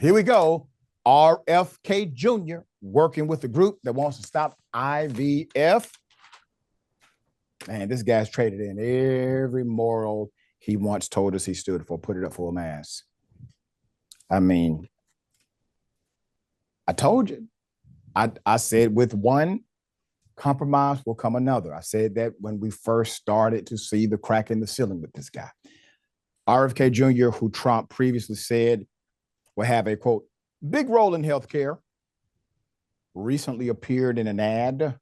Here we go. RFK Jr. working with a group that wants to stop IVF. Man, this guy's traded in every moral he once told us he stood for. Put it up for a mass. I mean, I told you. I said with one compromise will come another. I said that when we first started to see the crack in the ceiling with this guy. RFK Jr., who Trump previously said will have a, quote, big role in healthcare, recently appeared in an ad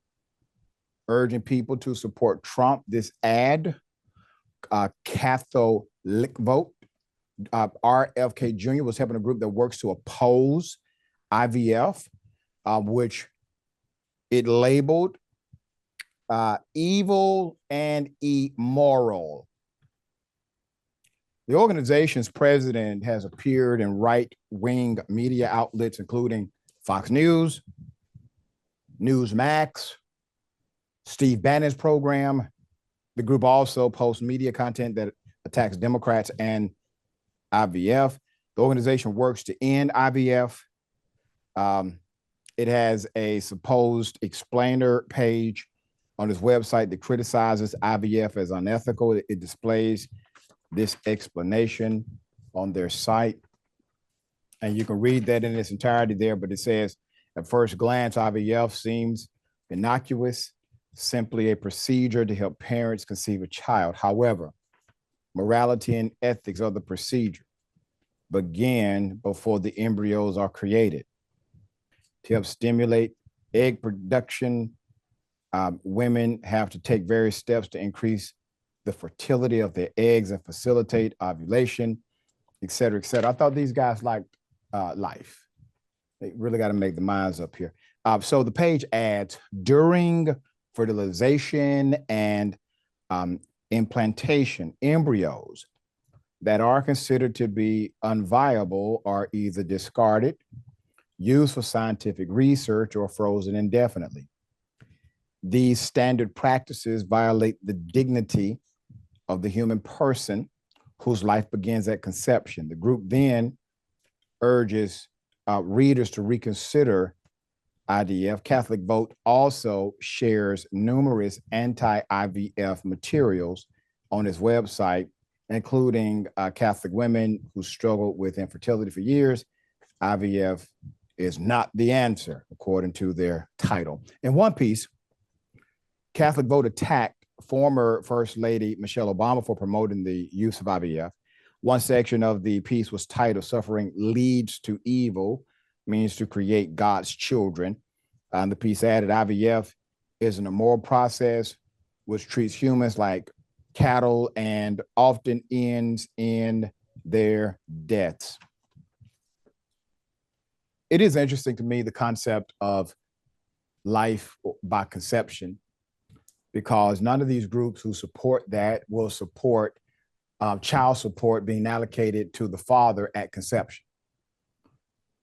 urging people to support Trump. This ad, CatholicVote, RFK Jr. was helping a group that works to oppose IVF, which it labeled evil and immoral. The organization's president has appeared in right-wing media outlets, including Fox News, Newsmax, Steve Bannon's program. The group also posts media content that attacks Democrats and IVF. The organization works to end IVF. It has a supposed explainer page on its website that criticizes IVF as unethical. It displays this explanation on their site, and you can read that in its entirety there, but it says, at first glance, IVF seems innocuous, simply a procedure to help parents conceive a child. However, morality and ethics of the procedure begin before the embryos are created. To help stimulate egg production, women have to take various steps to increase the fertility of their eggs and facilitate ovulation, et cetera, et cetera. I thought these guys liked life. They really got to make the minds up here. So the page adds, during fertilization and implantation, embryos that are considered to be unviable are either discarded, used for scientific research, or frozen indefinitely. These standard practices violate the dignity of the human person whose life begins at conception. The group then urges readers to reconsider IVF. CatholicVote also shares numerous anti-IVF materials on its website, including Catholic women who struggled with infertility for years. IVF is not the answer, according to their title. In one piece, CatholicVote attacked former First Lady Michelle Obama for promoting the use of IVF. One section of the piece was titled, "Suffering Leads to Evil, Means to Create God's Children." The piece added, IVF is an immoral process which treats humans like cattle and often ends in their deaths. It is interesting to me, the concept of life by conception, because none of these groups who support that will support child support being allocated to the father at conception.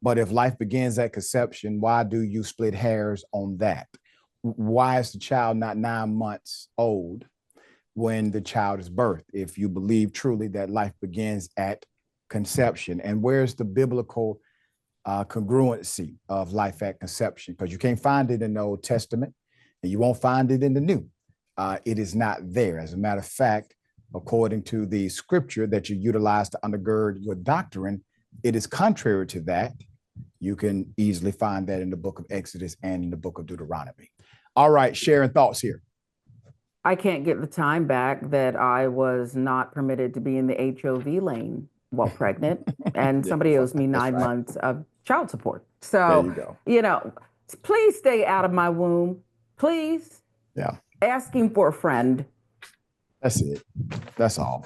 But if life begins at conception, why do you split hairs on that? Why is the child not 9 months old when the child is birthed, if you believe truly that life begins at conception? And where's the biblical congruency of life at conception? Because you can't find it in the Old Testament, and you won't find it in the New. It is not there. As a matter of fact, according to the scripture that you utilize to undergird your doctrine, it is contrary to that. You can easily find that in the book of Exodus and in the book of Deuteronomy. All right, Sharon, thoughts here. I can't get the time back that I was not permitted to be in the HOV lane while pregnant, and somebody owes me 9 months of child support. So, you know, please stay out of my womb, please. Yeah. Asking for a friend. That's it. That's all.